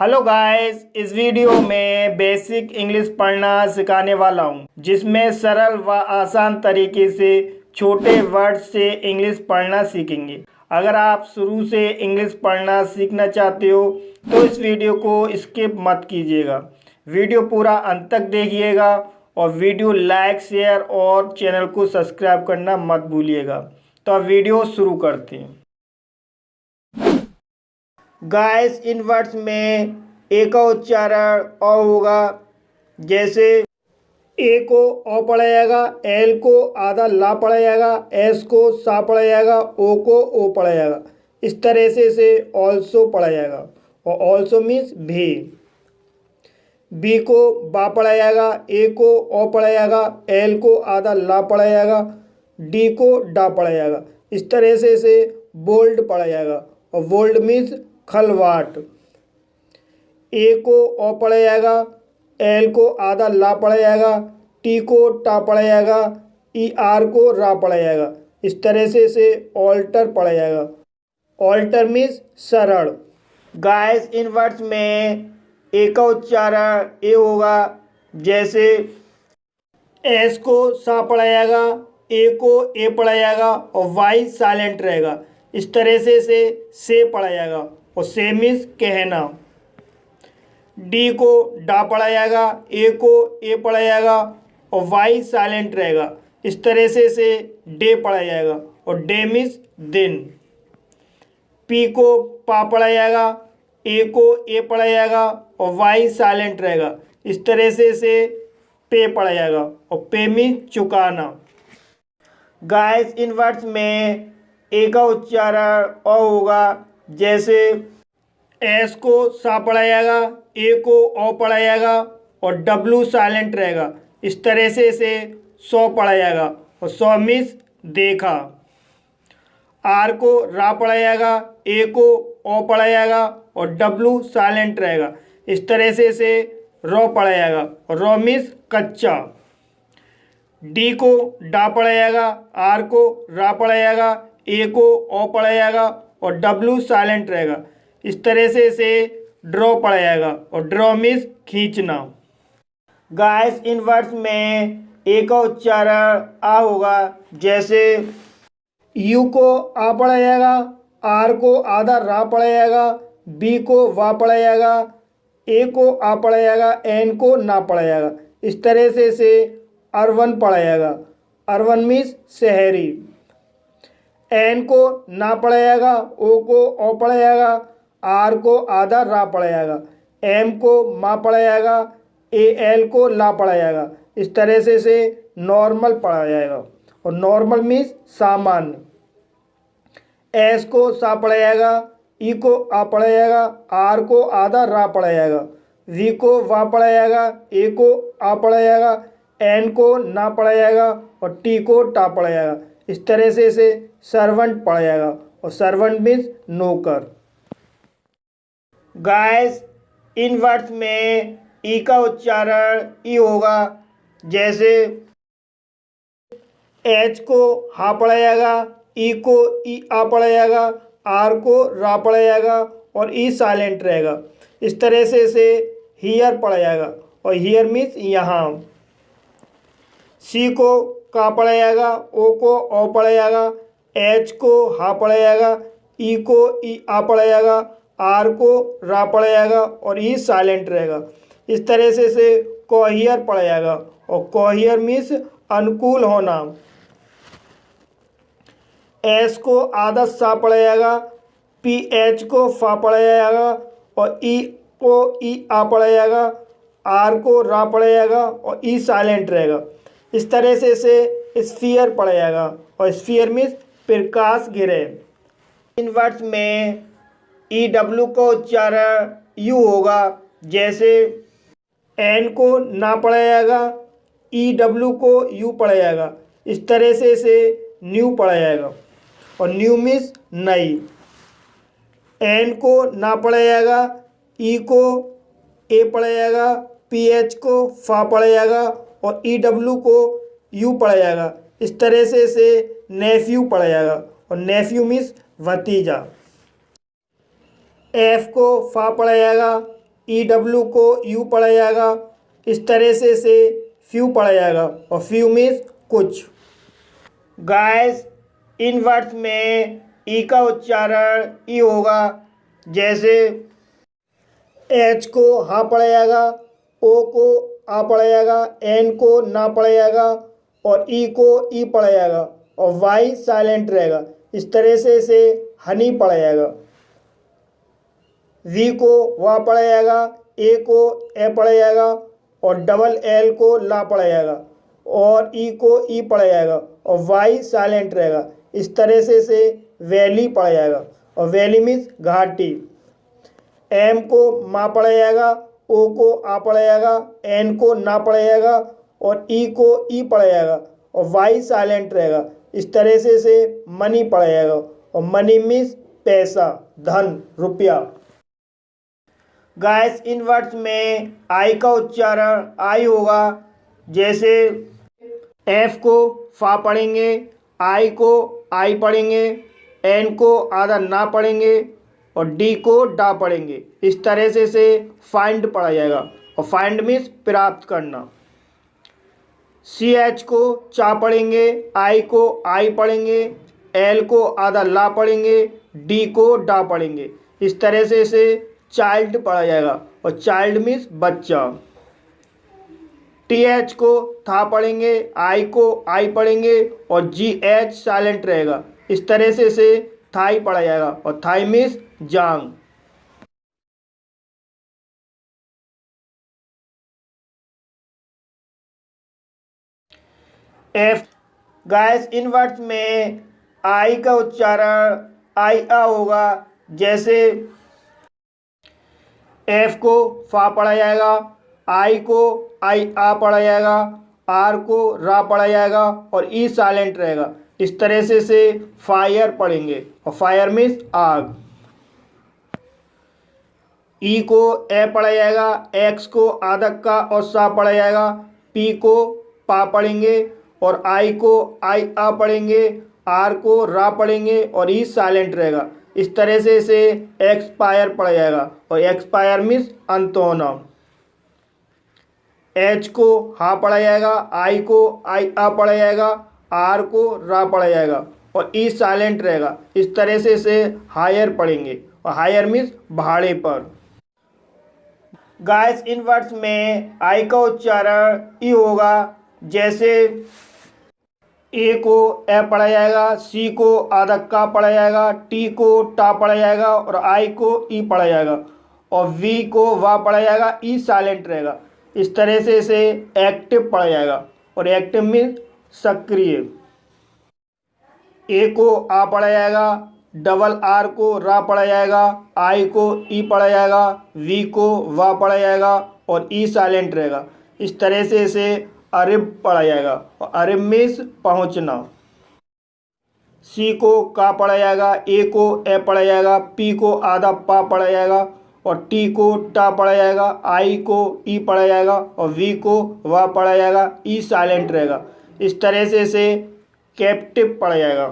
Hello guys, इस video में basic English पढ़ना सिखाने वाला हूँ, जिसमें सरल व आसान तरीके से छोटे वर्ड से इंग्लिश पढ़ना सीखेंगे। अगर आप शुरू से इंग्लिश पढ़ना सीखना चाहते हो तो इस वीडियो को स्किप मत कीजिएगा। वीडियो पूरा अंत तक देखिएगा और वीडियो लाइक, शेयर और चैनल को सब्सक्राइब करना मत भूलिएगा। तो अब वीडियो शुरू करते हैं। गाइस, इन वर्ड्स में ए का उच्चारण अ होगा। जैसे ए को अ पढ़ा जाएगा, एल को आधा ला पढ़ा जाएगा, एस को सा पढ़ा जाएगा, ओ को ओ पढ़ा जाएगा। इस तरह से ऑल्सो पढ़ा जाएगा और ऑल्सो मीन्स भी। बी को बा पढ़ा जाएगा, ए को ओ पढ़ा जाएगा, एल को आधा ला पढ़ा जाएगा, डी को डा पढ़ा जाएगा। इस तरह से बोल्ड पढ़ा जाएगा और बोल्ड मीन्स खलवाट। ए को ओ पढ़ा जाएगा, एल को आधा ला पढ़ा जाएगा, टी को टा पढ़ा जाएगा, ई आर को रा पढ़ा जाएगा। इस तरह से ऑल्टर पढ़ा जाएगा। ऑल्टर मीन्स सरल। गाइस, इन वर्ड्स में ए का उच्चारण ए होगा। जैसे एस को सा पढ़ा जाएगा, ए को ए पढ़ा जाएगा और वाई साइलेंट रहेगा। इस तरह से पढ़ा जाएगा और से मीन्स कहना। डी को डा पढ़ा जाएगा, ए को ए पढ़ा जाएगा और वाई साइलेंट रहेगा। इस तरह से डे पढ़ा जाएगा और डे मीन्स दिन। पी को पा पढ़ा जाएगा, ए को ए पढ़ा जाएगा और वाई साइलेंट रहेगा। इस तरह से पे पढ़ा जाएगा और पे मीन्स चुकाना। गाइस, इन वर्ड्स में ए का उच्चारण अ होगा। जैसे एस को सा पढ़ा जाएगा, ए को ओ पढ़ा जाएगा और डब्लू साइलेंट रहेगा। इस तरह से सौ पढ़ा जाएगा और सौ मीन्स देखा। आर को रा पढ़ा जाएगा, ए को ओ पढ़ा जाएगा और डब्लू साइलेंट रहेगा। इस तरह से रो पढ़ा जाएगा और रो मीन्स कच्चा। डी को डा पढ़ा जाएगा, आर को रा पढ़ा जाएगा, ए को ओ पढ़ा जाएगा और डब्लू साइलेंट रहेगा। इस तरह से ड्रॉ पढ़ा जाएगा और ड्रॉ मीन्स खींचना। गाइस, इन वर्ड्स में ए का उच्चारण आ होगा। जैसे यू को आ पढ़ा जाएगा, आर को आधा रा पढ़ा जाएगा, बी को वा पढ़ा जाएगा, ए को आ पढ़ा जाएगा, एन को ना पढ़ा जाएगा। इस तरह से अर्वन पढ़ा जाएगा। अर्वन मीन्स शहरी। एन को ना पढ़ा जाएगा, ओ को ओ पढ़ा जाएगा, आर को आधा रा पढ़ा जाएगा, एम को मा पढ़ा जाएगा, ए एल को ला पढ़ा जाएगा। इस तरह से नॉर्मल पढ़ा जाएगा और नॉर्मल मीन्स सामान्य। एस को सा पढ़ा जाएगा, ई को आ पढ़ा जाएगा, आर को आधा रा पढ़ा जाएगा, वी को वा पढ़ा जाएगा, ए को आ पढ़ा जाएगा, एन को ना पढ़ा जाएगा और टी को टा पढ़ा जाएगा। इस तरह से सर्वेंट पढ़ा जाएगा और सर्वेंट मीन्स नौकर। गाइस, इन वर्ड्स में ई का उच्चारण ई होगा। जैसे एच को हा पढ़ा जाएगा, ई को ई आ पढ़ा जाएगा, आर को रा पढ़ा जाएगा और ई साइलेंट रहेगा। इस तरह से हियर पढ़ा जाएगा और हियर मीन्स यहाँ। सी को का पढ़ा जाएगा, ओ को ओ पढ़ा जाएगा, एच को हा पढ़ा जाएगा, ई को ई आ पढ़ा जाएगा, आर को रा पढ़ा जाएगा और ई साइलेंट रहेगा। इस तरह से कोहियर पढ़ा जाएगा और कोहियर मीन्स अनुकूल होना। एस को आधा सा पढ़ा जाएगा, पी एच को फा पढ़ा जाएगा और ई को ई आ पढ़ा जाएगा, आर को रा पढ़ा जाएगा और ई साइलेंट रहेगा। इस तरह से स्फीयर पढ़ा जाएगा और स्फीयर मीन्स प्रकाश गिरह। इन वर्ड्स में ई डब्ल्यू का उच्चारण यू होगा। जैसे एन को ना पढ़ा जाएगा, ई डब्ल्यू को यू पढ़ा जाएगा। इस तरह से न्यू पढ़ा जाएगा और न्यू मीन्स नई। एन को ना पढ़ा जाएगा, ई को ए पढ़ा जाएगा, पी एच को फा पढ़ा जाएगा और ई डब्ल्यू को यू पढ़ा जाएगा। इस तरह से नेफ्यू पढ़ा जाएगा और नेफ्यू मीन्स भतीजा। एफ को फा पढ़ा जाएगा, ई डब्ल्यू को यू पढ़ा जाएगा। इस तरह से फ्यू पढ़ा जाएगा और फ्यू मीन्स कुछ। गाइस इन वर्ड्स में ई का उच्चारण ई होगा, जैसे एच को हाँ पढ़ा जाएगा, ओ को आ पढ़ा जाएगा, एन को ना पढ़ा जाएगा और ई को ई पढ़ा जाएगा और वाई साइलेंट रहेगा। इस तरह से हनी पढ़ा जाएगा। वी को वाह पढ़ा जाएगा, ए को ए पढ़ा जाएगा और डबल एल को ला पढ़ा जाएगा और ई को ई पढ़ा जाएगा और वाई साइलेंट रहेगा। इस तरह से वैली पढ़ा जाएगा और वैली मीन्स घाटी। एम को माँ पढ़ा जाएगा, ओ को आ पढ़ा जाएगा, एन को ना पढ़ा जाएगा और ई को ई पढ़ा जाएगा और वाई साइलेंट रहेगा। इस तरह से मनी पढ़ा जाएगा और मनी मीन्स पैसा, धन, रुपया। गाइस इन वर्ड्स में आई का उच्चारण आई होगा, जैसे एफ को फा पढ़ेंगे, आई को आई पढ़ेंगे, एन को आधा ना पढ़ेंगे और डी को डा पढ़ेंगे। इस तरह से फाइंड पढ़ा जाएगा और फाइंड मीन्स प्राप्त करना। सी एच को चा पढ़ेंगे, आई को आई पढ़ेंगे, एल को आधा ला पढ़ेंगे, डी को डा पढ़ेंगे। इस तरह से चाइल्ड पढ़ा जाएगा और चाइल्ड मीन्स बच्चा। टी एच को था पढ़ेंगे, आई को आई पढ़ेंगे और जी एच साइलेंट रहेगा। इस तरह से थाई पढ़ा जाएगा और थाई मीन्स जांग। एफ गाइस इन वर्ड्स में आई का उच्चारण आई आ होगा, जैसे एफ को फा पढ़ा जाएगा, आई को आई आ पढ़ा जाएगा, आर को रा पढ़ा जाएगा और ई साइलेंट रहेगा। इस तरह से फायर पढ़ेंगे और फायर मीन्स आग। ई को ए पढ़ा जाएगा, एक्स को आदक का और सा पढ़ा जाएगा, पी को पा पढ़ेंगे और आई को आई आ पढ़ेंगे, आर को रा पढ़ेंगे और ई साइलेंट रहेगा। इस तरह से एक्सपायर पढ़ा जाएगा और एक्सपायर मीन्स अंत होना। एच को हा पढ़ा जाएगा, आई को आई आ पढ़ा जाएगा, आर को रा पढ़ा जाएगा और ई साइलेंट रहेगा। इस तरह से हायर पढ़ेंगे और हायर मीन्स भाड़े पर। गाइस इन वर्ड्स में आई का उच्चारण ई होगा, जैसे ए को ए पढ़ा जाएगा, सी को आदक का पढ़ा जाएगा, टी को टा पढ़ा जाएगा और आई को ई पढ़ा जाएगा और वी को वा पढ़ा जाएगा, ई साइलेंट रहेगा। इस तरह से एक्टिव पढ़ा जाएगा और एक्टिव मीन्स सक्रिय। ए को आ पढ़ा जाएगा, डबल आर को रा पढ़ा जाएगा, आई को ई पढ़ा जाएगा, वी को वा पढ़ा जाएगा और ई साइलेंट रहेगा। इस तरह से अरिब पढ़ा जाएगा और अरिब मीन्स पहुँचना। सी को का पढ़ा जाएगा, ए को ए पढ़ा जाएगा, पी को आधा पा पढ़ा जाएगा और टी को टा पढ़ा जाएगा, आई को ई पढ़ा जाएगा और वी को वा पढ़ा जाएगा, ई साइलेंट रहेगा। इस तरह से कैप्टिव पढ़ा जाएगा।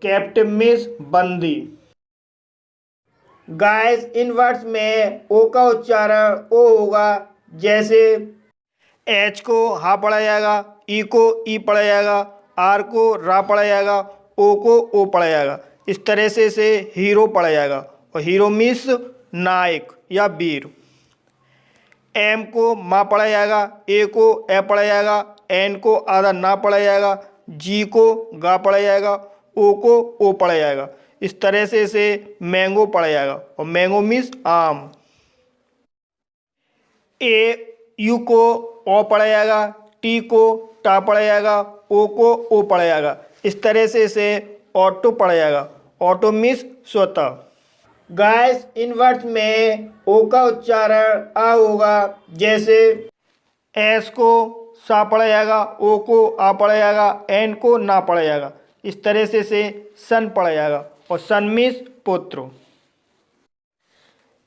कैप्टिव मीन्स बंदी। गाइस इन वर्ड्स में ओ का उच्चारण ओ होगा, जैसे एच को हा पढ़ा जाएगा, ई को ई पढ़ा जाएगा, आर को रा पढ़ा जाएगा, ओ को ओ पढ़ा जाएगा। इस तरह से हीरो पढ़ा जाएगा और हीरो मीन्स नायक या वीर। एम को माँ पढ़ा जाएगा, ए को ए पढ़ा जाएगा, एन को आधा ना पढ़ा जाएगा, जी को गा पढ़ा जाएगा, ओ को ओ पढ़ा जाएगा। इस तरह से मैंगो पढ़ा जाएगा और मैंगो मीन्स आम। ए यू को ओ पढ़ा जाएगा, टी को टा पढ़ा जाएगा, ओ को ओ पढ़ा जाएगा। इस तरह से ऑटो पढ़ा जाएगा। ऑटो मीन्स स्वतः। गाइस इन वर्ड्स में ओ का उच्चारण आ होगा, जैसे एस को सा पढ़ा जाएगा, ओ को आ पढ़ा जाएगा, एन को ना पढ़ा जाएगा। इस तरह से सन पढ़ा जाएगा और सन मीन्स पुत्र।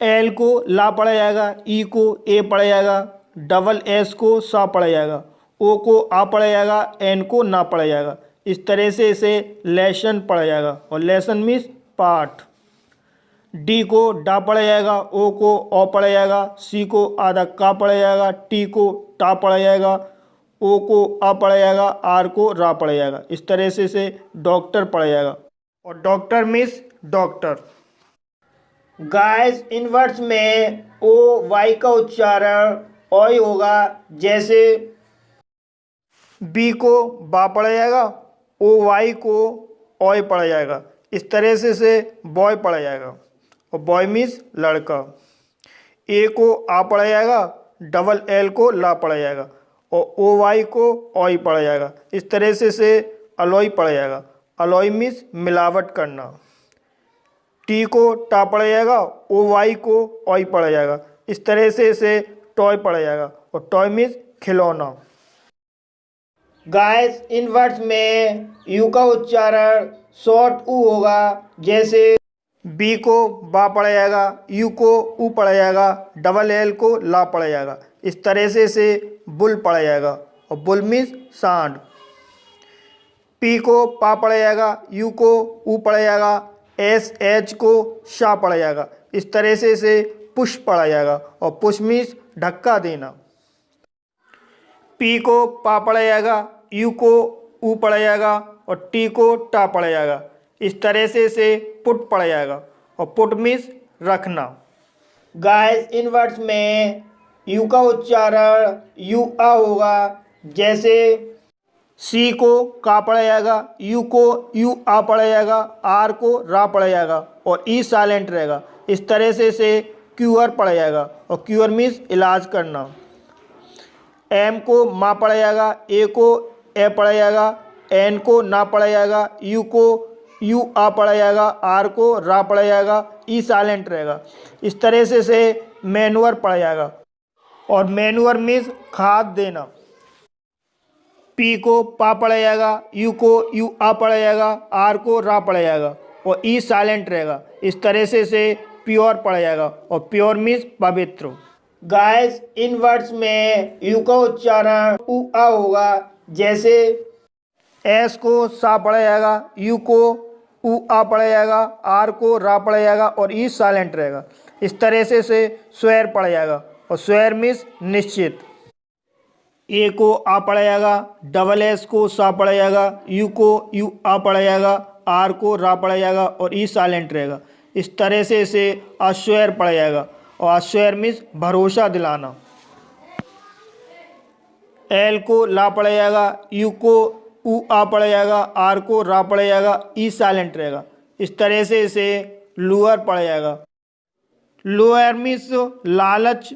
एल को ला पढ़ा जाएगा, ई को ए पढ़ा जाएगा, डबल एस को सा पढ़ा जाएगा, ओ को आ पढ़ा जाएगा, एन को ना पढ़ा जाएगा। इस तरह से लेसन पढ़ा जाएगा और लेसन मीन्स पाठ। डी को डा पड़ा जाएगा, ओ को ओ पड़ा जाएगा, सी को आधा का पड़ा जाएगा, टी को टा पड़ा जाएगा, ओ को आ पड़ा जाएगा, आर को रा पड़ा जाएगा। इस तरह से डॉक्टर पड़ा जाएगा। और डॉक्टर मीन्स डॉक्टर। गाइस इन वर्ड्स में ओ वाई का उच्चारण ओय होगा। जैसे बी को बा पड़ा जाएगा, ओ वाई को ओय पड़ा जाएगा। इस तरह से बॉय पड़ा जाएगा और बॉय मीन्स लड़का। ए को आ पड़ा जाएगा, डबल एल को ला पड़ा जाएगा और ओ वाई को ओय पड़ा जाएगा। इस तरह से अलॉय पड़ा जाएगा। अलॉय मीन्स मिलावट करना। टी को टा पड़ा जाएगा, ओ वाई को ओय पड़ा जाएगा। इस तरह से टॉय पड़ा जाएगा और टॉय मीन्स खिलौना। गाइस इन वर्ड्स में यू का उच्चारण शॉर्ट ऊ होगा। जैसे बी को बा पड़ा जाएगा, यू को ऊ पड़ा जाएगा, डबल एल को ला पड़ा जाएगा। इस तरह से बुल पड़ा जाएगा और बुल मीन्स सांड। पी को पा पड़ा जाएगा, यू को ऊ पड़ा जाएगा, एस एच को शा पड़ा जाएगा। इस तरह से पुश पड़ा जाएगा और पुश मीन्स धक्का देना। पी को पा पड़ा जाएगा, यू को ऊ पड़ा जाएगा और टी को टा पड़ा जाएगा। इस तरह से पुट पड़ा जाएगा और पुट मीन्स रखना। गाइस इन वर्ड्स में यू का उच्चारण यू आ होगा। जैसे सी को का पड़ा जाएगा, यू को यू आ पड़ा जाएगा, आर को रा पड़ा जाएगा और ई साइलेंट रहेगा। इस तरह से क्यूअर पड़ा जाएगा और क्यूअर मीन्स इलाज करना। एम को मा पड़ा जाएगा, ए को ए पड़ा जाएगा, एन को ना पड़ा जाएगा, यू को यू आ पड़ा जाएगा, आर को रा पड़ा जाएगा, ई साइलेंट रहेगा। इस तरह से मैनुअर पड़ा जाएगा और मैनुअर मीन्स खाद देना। पी को पा पड़ा जाएगा, यू को यू आ पड़ा जाएगा, आर को रा पड़ा जाएगा और ई साइलेंट रहेगा। इस तरह से प्योर पड़ा जाएगा और प्योर मीन्स पवित्र। गाइस इन वर्ड्स में यू का उच्चारण उ आ होगा। जैसे एस को सा पड़ा जाएगा, यू को उ आ पड़ा जाएगा, आर को रा पड़ा जाएगा और ई साइलेंट रहेगा। इस तरह से स्वर पड़ा जाएगा और स्वर मीन्स निश्चित। ए को आ पड़ा जाएगा, डबल एस को सा पड़ा जाएगा, यू को यू आ पड़ा जाएगा, आर को रा पड़ा जाएगा और ई साइलेंट रहेगा। इस तरह से अस्वर पड़ा जाएगा और अस्वर मीन्स भरोसा दिलाना। एल को ला पड़ा जाएगा, यू को ऊ आ पड़ा जाएगा, आर को रा पड़ा जाएगा, ई साइलेंट रहेगा। इस तरह से लोअर पड़ा जाएगा। लोअर मीन्स लालच